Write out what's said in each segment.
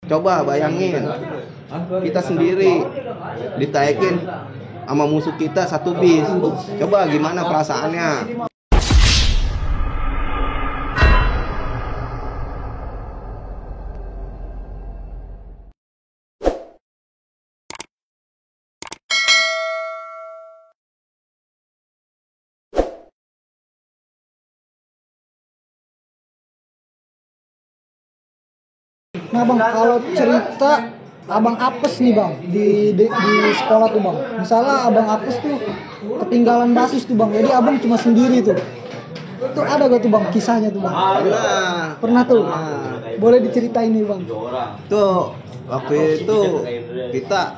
Coba bayangin, kita sendiri ditaekin sama musuh kita satu bis. Coba gimana perasaannya? Nah bang, kalau cerita abang apes nih bang di sekolah tuh bang. Misalnya abang apes tuh ketinggalan basis tuh bang. Jadi abang cuma sendiri tuh. Itu ada gak tuh bang kisahnya tuh bang? Pernah tuh. Boleh diceritain nih bang. Tuh waktu itu kita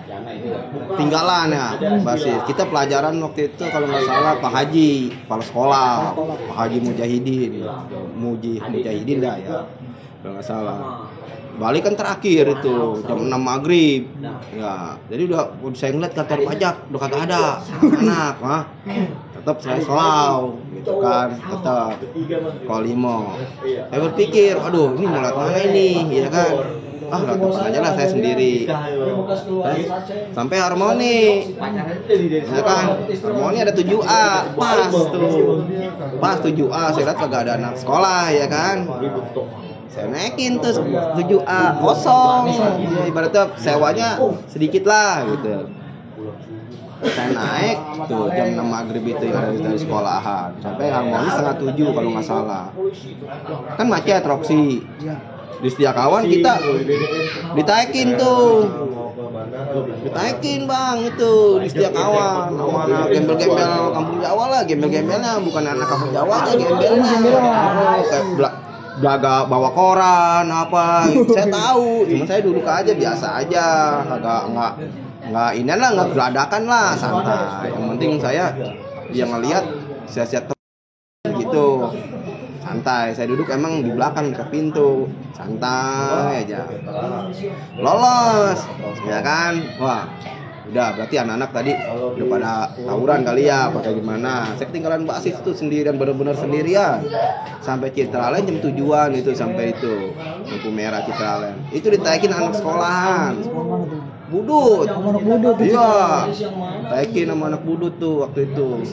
tinggalan ya basis. Kita pelajaran waktu itu kalau nggak salah Pak Haji, kepala sekolah, Pak Haji Mujahidin dah ya. Kalau nggak salah. Balik kan terakhir itu jam 6 maghrib ya, jadi udah saya ngeliat kantor pajak udah kagak ada anak tetap saya selau gitu kan, tetap kolimo. Saya berpikir aduh ini mau lihat mana ini ya kan, lihat aja lah saya sendiri. Sampai Harmoni ya kan, Harmoni ada 7A pas 7A saya lihat kagak ada anak sekolah ya kan. Saya naikin tuh 7A kosong ya, ibaratnya sewanya sedikit lah gitu. Saya naik tuh jam 6 maghrib itu ya dari sekolahan sampai Harmoni setengah 7 kalau nggak salah. Kan macet Roxy di Setiakawan, kita ditaikin bang itu di Setiakawan sama anak gembel-gembel kampung Jawa lah, gembel-gembelnya bukan anak kampung Jawa aja, gembelnya kayak jaga bawa koran apa gitu. Saya tahu, cuma saya duduk aja biasa aja, nggak ini lah, nggak beradakan lah, santai. Yang penting saya dia ngelihat saya siap gitu, santai. Saya duduk emang di belakang dekat pintu, santai aja. Lolos ya kan, wah udah berarti anak-anak tadi udah pada tawuran kali ya, pakai gimana. Saya ketinggalan basis tuh sendirian, benar-benar sendirian. Sampai Citraland jam 7-an itu, sampai itu lampu merah Citraland. Itu ditaikin anak sekolahan. Budut. Iya. Taikin sama anak budut tuh waktu itu.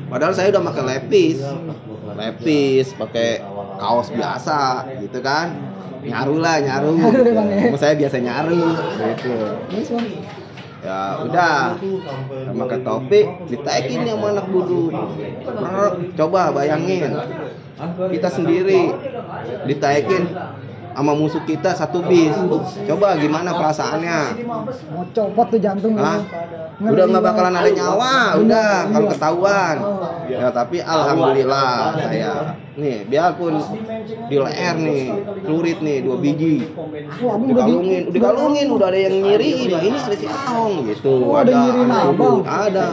Padahal saya udah pakai lepis, pakai kaos biasa gitu kan. Nyaru. Cuma saya biasa nyaru gitu. Ya udah pakai topi ditaikin sama anak budut. Coba bayangin, kita sendiri ditaikin sama musuh kita satu bis. Coba gimana perasaannya? Mau copot tuh jantung. Udah nggak bakalan ada nyawa, udah kalau ketahuan. Ya tapi alhamdulillah saya nih, biarpun di leher nih celurit nih 2 biji, dikalungin, udah ada yang nyiri. Nah ini ada si Ahong gitu. Ada nyiriin abang. Ada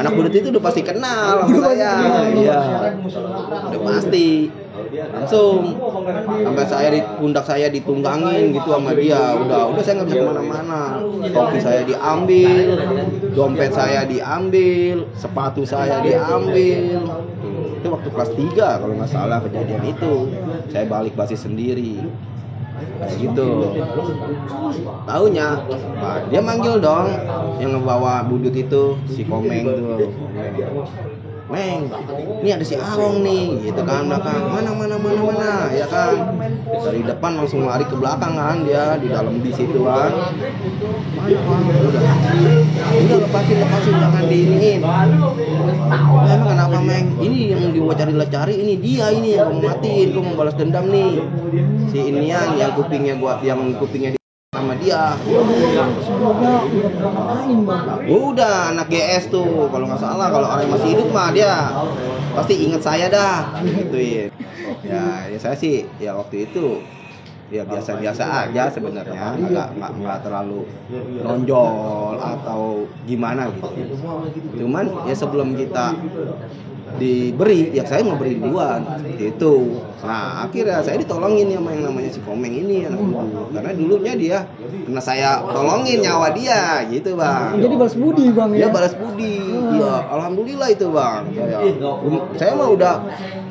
anak budut itu udah pasti kenal sama saya. Iya, udah pasti. Langsung sampai saya di pundak saya ditunggangin gitu sama dia. Udah saya nggak bisa kemana-mana. Topi saya diambil, dompet saya diambil, sepatu saya diambil. Itu waktu kelas 3 kalau nggak salah kejadian itu. Saya balik basis sendiri kayak gitu. Taunya dia manggil dong yang ngebawa budut itu, si Komeng tuh. Meng, ini ada si Ahong nih, gitu kan, belakang. Mana, ya kan. Dari depan langsung lari ke belakang kan, dia di dalam bis itu kan. Mana, udah lepasin, jangan diiniin. Emang kenapa Meng? Ini yang gua cari, ini dia ini yang gua matiin, gua mau balas dendam nih. Si inian yang kupingnya sama dia. Udah anak GS tuh kalau nggak salah, kalau orang masih hidup mah dia pasti inget saya dah gituin. Ya saya sih ya waktu itu ya biasa aja sebenarnya, nggak terlalu nonjol atau gimana gitu. Cuman ya sebelum kita diberi, ya saya mau beri duluan itu. Nah akhirnya saya ditolongin sama yang namanya si Komeng ini anak dulu, karena dulunya dia kena saya tolongin nyawa dia gitu bang. Jadi balas budi bang ya? Balas budi. Ya alhamdulillah itu bang. Saya mah udah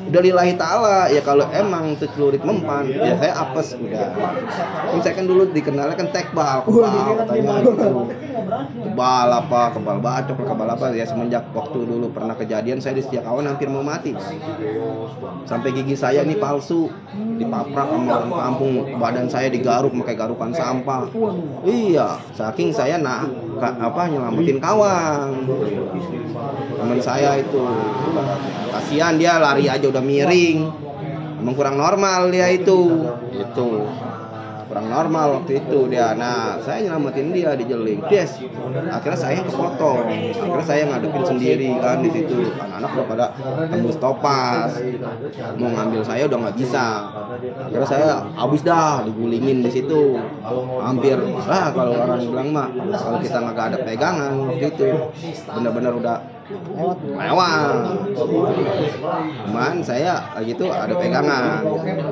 udah lillahi ta'ala ya, kalau emang tuh celurit mempan ya saya apes udah. Saya kan dulu dikenalnya kan kebal katanya gitu. Kebal bacok, kebal apa ya, semenjak waktu dulu pernah kejadian saya di Setiakawan hampir mau mati. Sampai gigi saya ini palsu, dipaprak sama orang kampung, badan saya digaruk pakai garukan sampah. Iya, saking saya nyelamatin kawan. Teman saya itu kasihan, dia lari aja udah miring. Emang kurang normal dia itu. Gitu. Kurang normal waktu itu dia. Nah, saya nyelamatin dia dijeling. Des. Akhirnya saya kepotong. Akhirnya saya ngadepin sendiri kan di situ. Anak-anak udah pada tembus topas. Mau ngambil saya udah nggak bisa. Akhirnya saya habis dah digulingin di situ. Hampir kalau orang bilang mah kalau kita nggak ada pegangan waktu itu benar-benar udah lewat. Cuman saya gitu ada pegangan.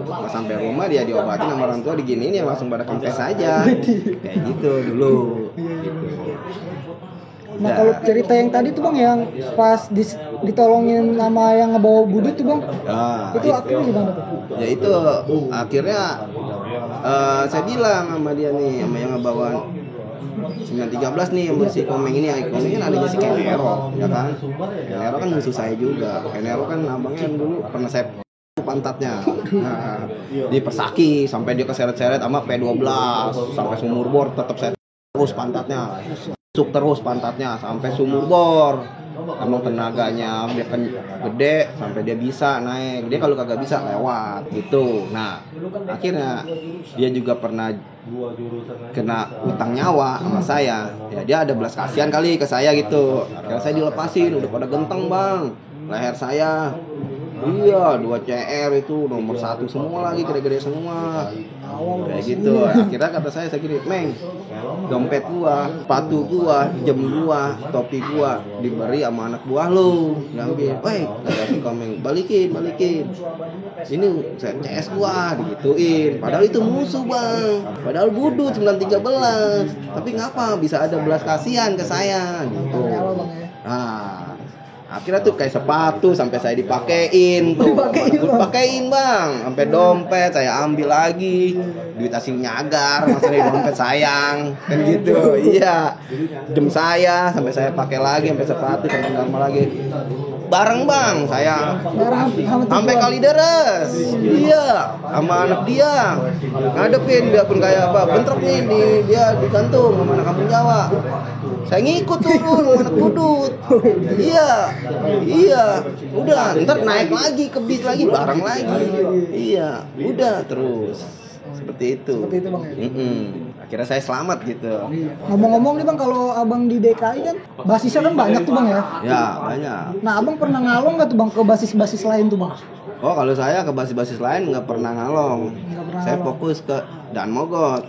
Pas sampai rumah dia diobatin sama orang tua diginiin ya langsung pada kempes aja. Kayak gitu dulu. Gitu. Nah kalau cerita yang tadi tuh bang, yang pas ditolongin sama yang ngebawa budut tuh bang, itu akhirnya gimana tuh? Ya itu akhirnya saya bilang sama dia nih, sama yang ngebawa 913 nih, sama si Komeng ini. Komeng kan adanya si Kenero, ya kan? Kenero kan musuh saya juga. Kenero kan abangnya dulu pernah saya pantatnya. Nah, di Persaki sampai dia keseret-seret sama P12 sampai sumur bor, tetap saya terus pantatnya. Masuk terus pantatnya sampai sumur bor. Emang tenaganya dia kan gede sampai dia bisa naik. Dia kalau kagak bisa lewat gitu. Nah, akhirnya dia juga pernah kena utang nyawa sama saya. Ya dia ada belas kasihan kali ke saya gitu. Akhirnya saya dilepasin, udah pada genteng bang leher saya. Iya, 2 CR itu nomor 1 semua lagi, gede-gede semua. Kayak gitu. Akhirnya kata saya gini, Meng, dompet gua, sepatu gua, jam gua, topi gua diberi sama anak buah lu. Ngambil, kata si Komeng, balikin. Ini CS gua digituin. Padahal itu musuh, Bang. Padahal budut 913. Tapi ngapa bisa ada belas kasihan ke saya gitu. Nah, akhirnya tuh kayak sepatu sampai saya dipakein tuh. Dipakein bang, sampai dompet saya ambil lagi, duit hasil nyagar, maksudnya dompet sayang kan gitu. Iya, jam saya sampai saya pakai lagi, sampai sepatu sampai lama lagi. Bareng bang, saya sampai Kalideres. Iya, sama anak dia ngadepin, dia pun kayak apa, bentrok nih dia digantung sama anak kampung Jawa. Saya ngikut turun anak budut. Iya. Udah, ntar naik lagi ke bis lagi, bareng lagi. Iya, udah terus. Seperti itu bang ya? Akhirnya saya selamat gitu. Ngomong-ngomong nih bang, kalau abang di DKI kan basisnya kan banyak tuh bang ya? Ya banyak. Nah abang pernah ngalong nggak tuh bang ke basis-basis lain tuh bang? Oh kalau saya ke basis-basis lain nggak pernah ngalong. Saya fokus ke Dan Mogot.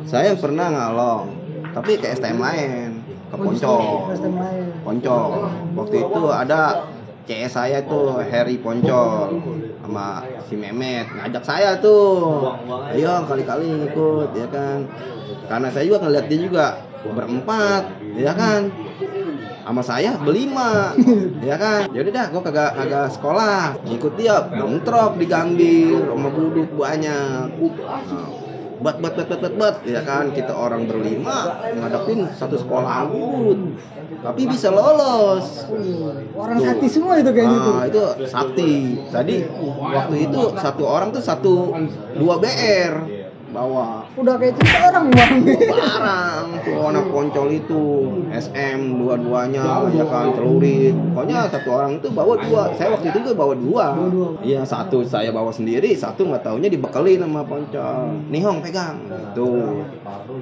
Saya pernah ngalong, tapi ke STM lain, ke Poncol. Waktu itu ada CS saya tuh Harry Poncol sama si Mehmet ngajak saya tuh, ayo kali-kali ikut ya kan, karena saya juga ngeliat dia juga berempat ya kan, sama saya berlima ya kan. Jadi dah gue kagak sekolah, ikut dia bentrok di Gambir sama budut banyak. Bat ya kan, kita orang berlima ngadepin satu sekolah budut, tapi bisa lolos. Orang sakti semua itu kayaknya tuh. Itu sakti. Tadi waktu itu satu orang tuh 2 BR bawa. Udah kayak cerita orang bang. Barang tuh anak Poncol itu SM dua-duanya ya kan, celurit. Pokoknya satu orang itu bawa 2. Saya waktu itu juga bawa 2. Iya, satu saya bawa sendiri, satu nggak taunya dibekelin sama Poncol. Nih Hong pegang. Tuh.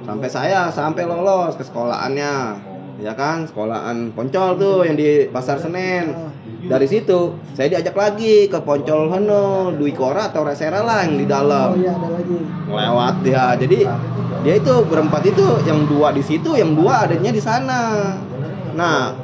Sampai lolos ke sekolahannya. Ya kan, sekolahan Poncol tuh yang di Pasar Senen. Dari situ saya diajak lagi ke Poncol Hono, Dwi Kora atau Resera lah yang di dalam. Oh iya, ada lagi. Lewat dia. Jadi dia itu berempat itu, yang 2 di situ, yang 2 adanya di sana. Nah,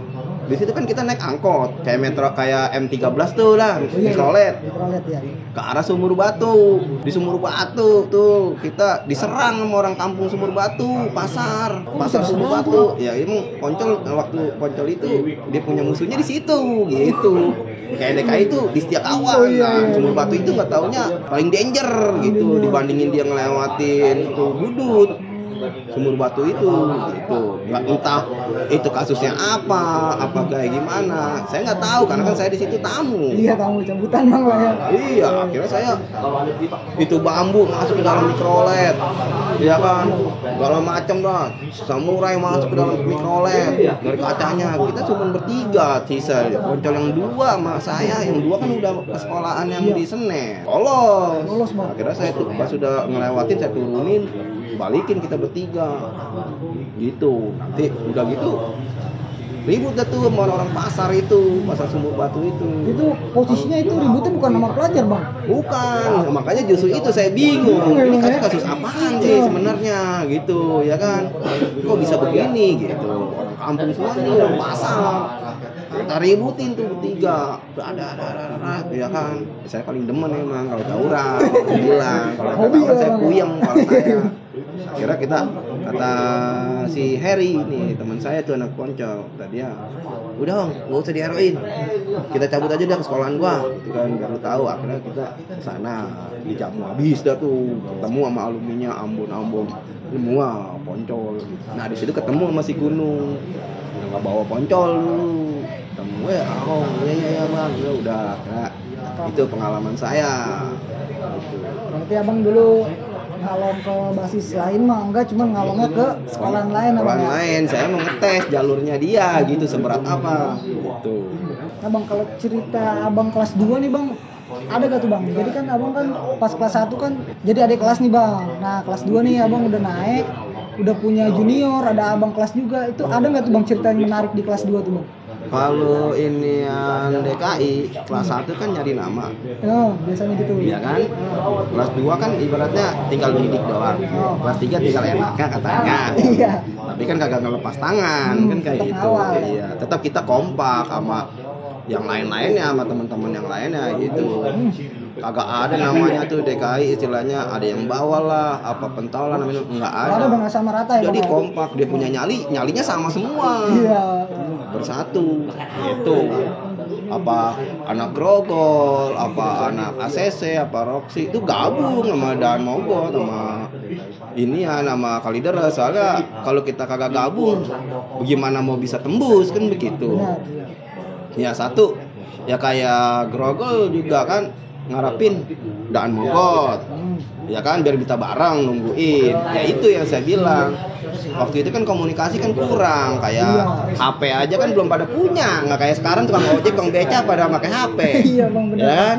Di situ kan kita naik angkot kayak metro, kayak M13 tuh lah, mikrolet Mikrolet ya. ke arah Sumur Batu. Di Sumur Batu tuh kita diserang sama orang kampung Sumur Batu, pasar Sumur Batu. Ya emang Poncol, waktu Poncol itu dia punya musuhnya di situ gitu. Kayak DKI itu di Setiakawan. Nah, Sumur Batu itu nggak taunya paling danger gitu dibandingin dia ngelewatin tuh Budut. Sumur Batu itu gitu, nggak entah itu kasusnya apa kayak gimana, saya nggak tahu karena kan saya di situ tamu. Iya, tamu cabutan bang lah ya. Iya, akhirnya saya itu bambu masuk ke dalam mikrolet, ya kan, segala macam dah, samurai masuk ke dalam mikrolet dari kacanya. Kita cuma bertiga, sisa Poncol yang dua sama saya, yang dua kan udah ke sekolahan yang di Senen, lolos. Akhirnya saya tuh pas sudah ngelewatin saya turunin, balikin kita bertiga gitu. Nanti udah gitu ribut dah tuh sama orang pasar itu, pasar Sumur Batu itu. Itu posisinya itu ributnya bukan sama pelajar bang? Bukan, makanya justru itu saya bingung. Ini kasus apaan sih sebenarnya gitu, ya kan? Kok bisa begini gitu? Orang kampung semua ini orang pasar. Kita ributin tuh bertiga, ada, ya kan? Saya paling demen emang kalau tawuran, bilang kalau tawuran saya puyeng kalau saya. Akhirnya kita kata si Harry nih teman saya tuh anak Poncol, tadi ya udah bang nggak usah diaroin, kita cabut aja dah ke sekolahan gua gitu kan, biar lu tahu. Akhirnya kita kesana dijamu habis dah tuh, ketemu sama alumninya Ambon semua Poncol. Nah di situ ketemu sama si Gunung yang nggak bawa Poncol dulu, ketemu ya iya bang, ya udah. Nah, itu pengalaman saya gitu. Berarti abang dulu ngalong ke basis lain mah enggak, cuma ngalongnya ke sekolahan lain. Sekolahan lain, saya mau ngetes jalurnya dia gitu seberat apa gitu. Nah bang, kalau cerita abang kelas 2 nih bang, ada gak tuh bang? Jadi kan abang kan pas kelas 1 kan jadi adik kelas nih bang. Nah kelas 2 nih abang udah naik, udah punya junior, ada abang kelas juga. Itu ada gak tuh bang cerita yang menarik di kelas 2 tuh bang? Kalau ini yang DKI kelas 1 kan nyari nama. Oh, biasanya gitu. Iya kan? Kelas 2 kan ibaratnya tinggal didik doang. Kelas 3 tinggal enaknya katanya. Iya. Tapi kan kagak ngelepas tangan, kan kayak tetap gitu. awal. Iya, tetap kita kompak sama yang lain-lainnya, sama teman-teman yang lainnya gitu. Kagak ada namanya tuh DKI istilahnya ada yang bawa lah, apa pentolan namanya, enggak ada. Ada bang, sama rata ya. Jadi bang? kompak, dia punya nyalinya sama semua. Iya. Bersatu gitu. Apa anak Grogol, apa anak ACC, apa Roxy itu gabung sama Dan Mogot sama ini ya nama Kalideres. Soalnya kalau kita kagak gabung bagaimana mau bisa tembus kan begitu. Benar. Ya satu ya kayak Grogol juga kan ngarapin Daan Mogot, ya kan, biar kita bareng nungguin. Ya itu yang saya bilang, waktu itu kan komunikasi kan kurang, kayak HP aja kan belum pada punya, nggak kayak sekarang tukang ojek, tukang beca pada pakai HP. Iya bang, benar. Ya kan?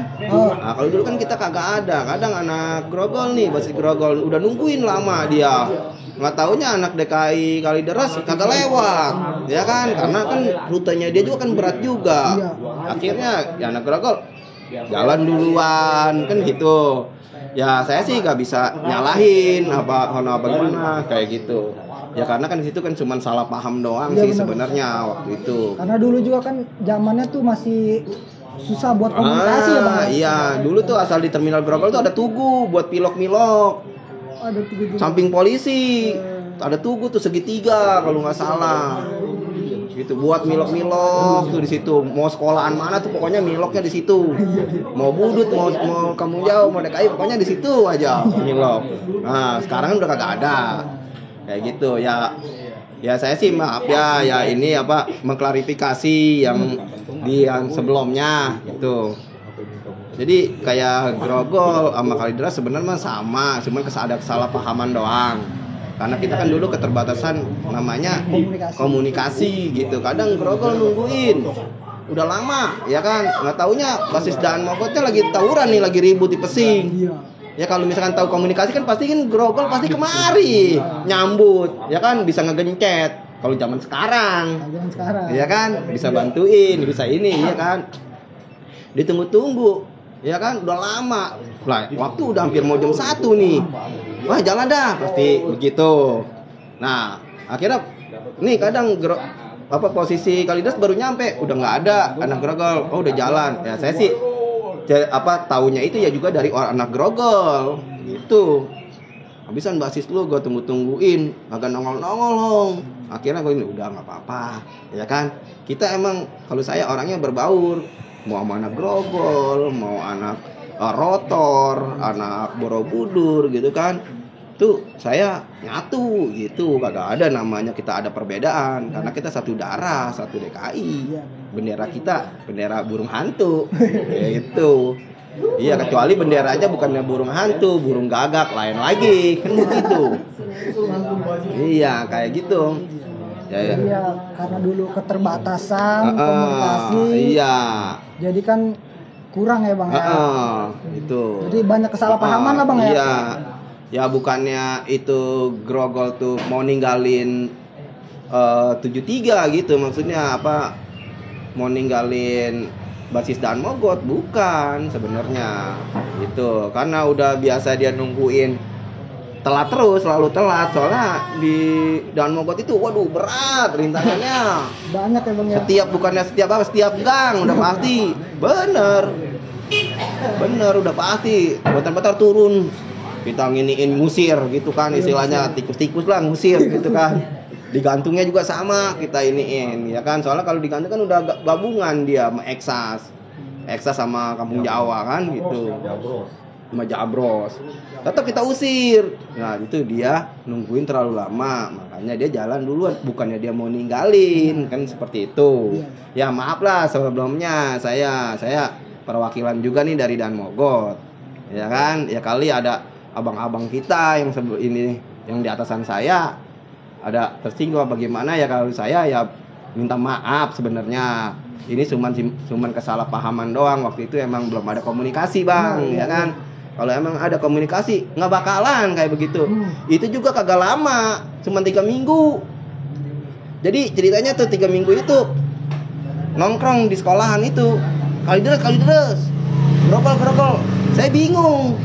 Nah, kalau dulu kan kita kagak ada. Kadang anak Grogol nih, basis Grogol udah nungguin lama dia, nggak taunya anak DKI Kalideres kagak lewat, ya kan, karena kan rutenya dia juga kan berat juga. Akhirnya ya anak Grogol jalan duluan kan gitu. Ya saya sih nggak bisa nyalahin apa gimana kayak gitu. Ya karena kan di situ kan cuma salah paham doang sih sebenarnya waktu itu. Karena dulu juga kan zamannya tuh masih susah buat komunikasi ya bang. Iya, dulu tuh asal di Terminal Grogol tuh ada tugu buat pilok-milok. Ada tuh. Samping polisi. Ada tugu tuh segitiga kalau nggak salah. Gitu buat milok-milok tuh di situ. Mau sekolahan mana tuh pokoknya miloknya di situ. Mau Budut, mau Kampung Jauh, mau DKI pokoknya di situ aja milok. Nah, sekarang kan udah kagak ada. Kayak gitu ya. Ya saya sih maaf ya ini apa mengklarifikasi yang sebelumnya gitu. Jadi kayak Grogol sama Kalideres sebenarnya sama, cuman ada kesalahpahaman doang. Karena kita kan dulu keterbatasan namanya komunikasi gitu. Kadang Grogol nungguin udah lama, ya kan, nggak taunya basis Dan Mogotnya lagi tawuran nih, lagi ribut di Pesing. Ya kalau misalkan tahu komunikasi kan pasti kan Grogol pasti kemari nyambut, ya kan, bisa ngegencet. Kalau zaman sekarang, ya kan, bisa bantuin, bisa ini, ya kan, ditunggu-tunggu, ya kan, udah lama lah, waktu udah hampir mau jam 1 nih. Wah jalan dah, pasti begitu. Nah akhirnya nih kadang apa posisi Kalidas baru nyampe, udah nggak ada anak grogol. Oh udah jalan. Ya saya sih taunya itu ya juga dari orang anak grogol gitu. Habisan basis lu gue tungguin agak nongol akhirnya gue ini udah nggak apa-apa ya kan. Kita emang kalau saya orangnya berbaur, mau sama anak grogol, mau anak rotor, anak borobudur gitu kan, tuh saya nyatu gitu, kagak ada namanya kita ada perbedaan karena kita satu darah, satu DKI. Bendera kita bendera burung hantu gitu. Iya, kecuali bendera aja bukannya burung hantu, burung gagak, lain lagi kan begitu. Iya, kayak gitu. Ya. Iya, karena dulu keterbatasan komunikasi. Iya. Jadi kan kurang ya bang ya. Itu. Jadi banyak kesalahpahaman lah bang ya. Iya. Ya bukannya itu grogol tuh mau ninggalin 73 gitu, maksudnya apa? Mau ninggalin basis Dan Mogot, bukan sebenarnya itu karena udah biasa dia nungguin telat terus, selalu telat, soalnya di Dan Mogot itu waduh berat rintangannya banyak ya bang ya. Setiap gang udah pasti bener udah pasti bentar-bentar turun kita nginiin ngusir gitu kan, istilahnya tikus-tikus lah ngusir gitu kan. Digantungnya juga sama kita iniin ya kan, soalnya kalau digantung kan udah gabungan dia sama Eksas sama Kampung Jawa kan gitu, sama Jabros tetap kita usir. Nah itu dia nungguin terlalu lama, makanya dia jalan duluan, bukannya dia mau ninggalin kan, seperti itu ya. Maaf lah sebelumnya saya perwakilan juga nih dari Dan Mogot ya kan, ya kali ada abang-abang kita yang ini yang di atasan saya ada tersinggung bagaimana ya, kalau saya ya minta maaf sebenarnya. Ini cuman kesalahpahaman doang, waktu itu emang belum ada komunikasi bang ya kan. Kalau emang ada komunikasi nggak bakalan kayak begitu. Itu juga kagak lama, cuman 3 minggu. Jadi ceritanya tuh 3 minggu itu nongkrong di sekolahan itu Kalideres grogol. Saya bingung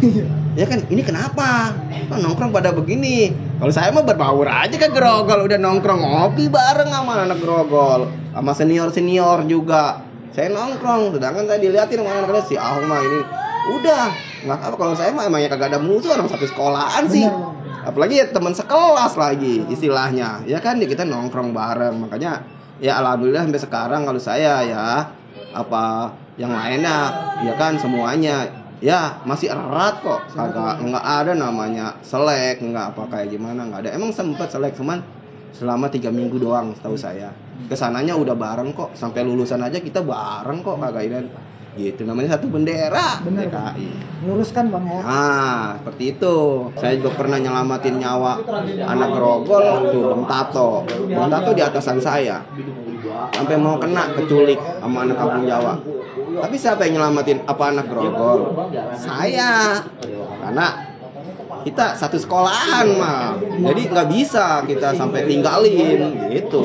ya kan, ini kenapa nongkrong pada begini. Kalau saya mah berbaur aja kan grogol, udah nongkrong ngopi bareng sama anak grogol, sama senior juga saya nongkrong. Sedangkan saya dilihatin sama anak-anak si Ahong mah ini udah nggak apa. Kalau saya mah emangnya kagak ada musuh, orang satu sekolahan sih, apalagi ya teman sekelas lagi istilahnya ya kan. Ya kita nongkrong bareng, makanya ya alhamdulillah sampai sekarang kalau saya ya apa yang lainnya ya kan semuanya ya masih erat kok, nggak ada namanya selek, nggak apa kayak gimana, nggak ada. Emang sempat selek cuman selama 3 minggu doang setahu saya. Kesananya udah bareng kok, sampai lulusan aja kita bareng kok kagak ini gitu, namanya satu bendera DKI. Luruskan bang ya. Nah seperti itu. Saya juga pernah nyelamatin nyawa anak grogol tuh, Bang Tato di atasan saya sampai mau kena keculik sama anak Kampung Jawa. Tapi siapa yang nyelamatin? Apa anak grogol? Saya. Karena kita satu sekolahan mah, jadi nggak bisa kita sampai tinggalin gitu.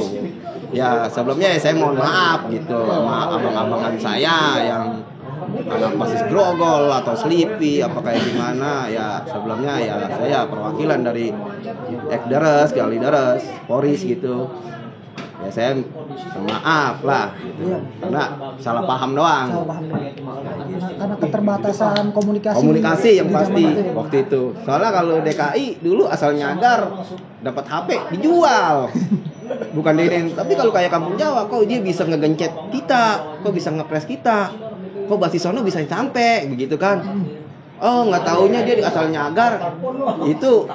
Ya sebelumnya ya saya mohon maaf gitu sama abang-abangan saya yang anak basis grogol atau Sleepy apa kayak gimana ya. Sebelumnya ya saya perwakilan dari Ekderes, Kalideres, Poris gitu. Ya saya maaf lah gitu. Karena salah paham doang. Karena keterbatasan komunikasi yang pasti waktu itu. Soalnya kalau DKI dulu asal nyagar dapat HP dijual. Bukan ini, tapi kalau kayak Kampung Jawa kok dia bisa ngegencet kita, kok bisa ngepres kita, kok basis sono bisa sampai begitu kan. Oh nggak taunya dia asal nyagar itu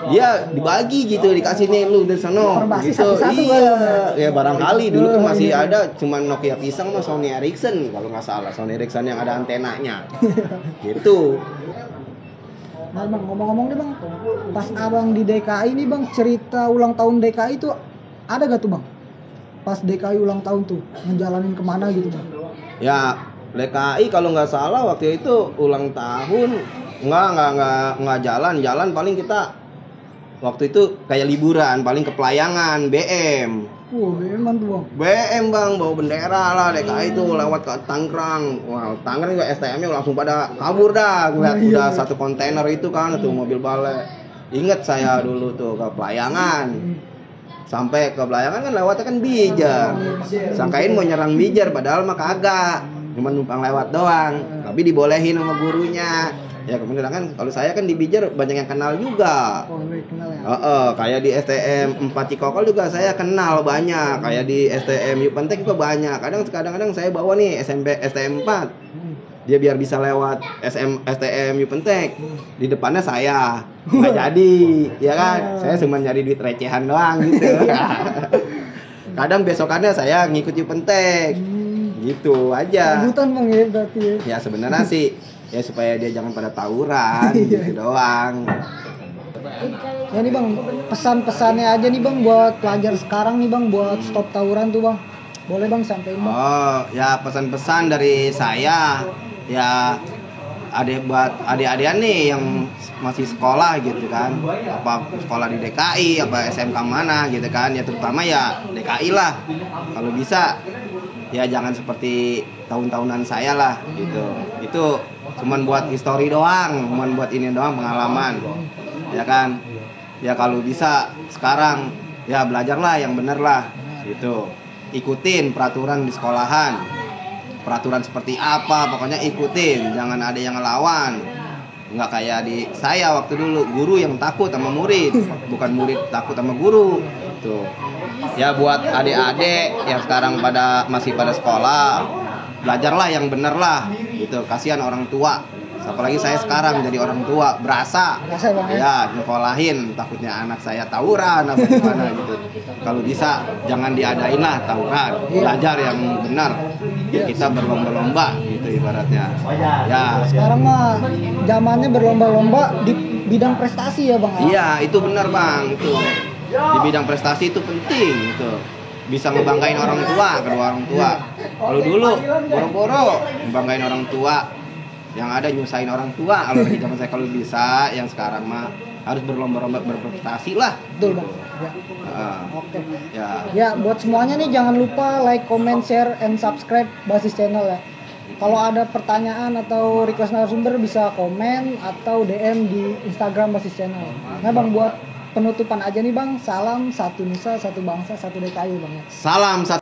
dia dibagi gitu, dikasih nih lu dari sono gitu. Iya ya barangkali dulu kan masih ada cuman Nokia pisang sama Sony Ericsson kalau nggak salah, Sony Ericsson yang ada antenanya gitu. Nah bang, ngomong-ngomong nih bang, pas abang di DKI nih bang, cerita ulang tahun DKI itu ada gak tuh bang? Pas DKI ulang tahun tuh ngejalanin kemana gitu bang? Ya DKI kalau nggak salah waktu itu ulang tahun nggak jalan paling kita waktu itu kayak liburan, paling ke Pelayangan BM. BM tuh bang. BM bang, bawa bendera lah DKI itu lewat ke Tangerang. Wah Tangerang juga STM-nya langsung pada kabur dah. Ngeliat udah satu kontainer itu kan, tuh mobil balai. Ingat saya dulu tuh ke Pelayangan. Sampai ke belayangan kan lewatnya kan Bijar. Sangkain mau nyerang Bijar padahal mah kagak. Cuma numpang lewat doang. Tapi dibolehin sama gurunya. Ya kemudian kan kalau saya kan di Bijar banyak yang kenal juga. Oh, lu kenal ya? Kayak di STM 4 Cikokol juga saya kenal banyak. Kayak di STM Yupentek juga banyak. Kadang-kadang saya bawa nih STM 4. Dia biar bisa lewat STM Yupentek. Di depannya saya. Nggak jadi, ya kan? Saya cuma nyari duit recehan doang gitu. Kadang besokannya saya ngikut Yupentek. Gitu aja. Rebutan bang ya berarti ya? Ya sebenarnya sih ya supaya dia jangan pada tawuran gitu doang. Ya nih bang, pesan-pesannya aja nih bang buat pelajar sekarang nih bang buat stop tawuran tuh bang. Boleh bang sampein bang? Ya pesan-pesan dari saya ya buat adik-adikan nih yang masih sekolah gitu kan, apa sekolah di DKI apa SMK mana gitu kan, ya terutama ya DKI lah kalau bisa, ya jangan seperti tahun-tahunan saya lah gitu. Itu cuman buat histori doang, cuman buat ini doang, pengalaman ya kan. Ya kalau bisa sekarang ya belajarlah yang bener lah gitu, ikutin peraturan di sekolahan. Peraturan seperti apa pokoknya ikutin, jangan ada yang ngelawan. Nggak kayak di saya waktu dulu, guru yang takut sama murid, bukan murid takut sama guru. Tuh. Ya buat adik-adik yang sekarang masih pada sekolah, belajarlah yang bener lah gitu. Kasihan orang tua. Apalagi saya sekarang jadi orang tua, berasa ya nyekolahin, takutnya anak saya tawuran apa gimana gitu. Kalau bisa jangan diadain lah tawuran, belajar yang benar. Ya, kita berlomba-lomba gitu ibaratnya. Ya sekarang mah zamannya berlomba-lomba di bidang prestasi ya bang? Iya itu benar bang, itu di bidang prestasi itu penting itu. Bisa ngebanggain orang tua, kedua orang tua. Kalau dulu boro-boro ngebanggain orang tua, yang ada nyusahin orang tua. Kalau lagi zaman saya, kalau bisa yang sekarang mah harus berlomba-lomba berprestasi lah. Betul bang. Ya. Oke. Ya buat semuanya nih jangan lupa like, comment, share, and subscribe Basis Channel ya. Kalau ada pertanyaan atau request narasumber bisa komen atau DM di Instagram Basis Channel. Nah bang, buat penutupan aja nih bang, salam satu nusa, satu bangsa, satu DKI bang ya. Salam satu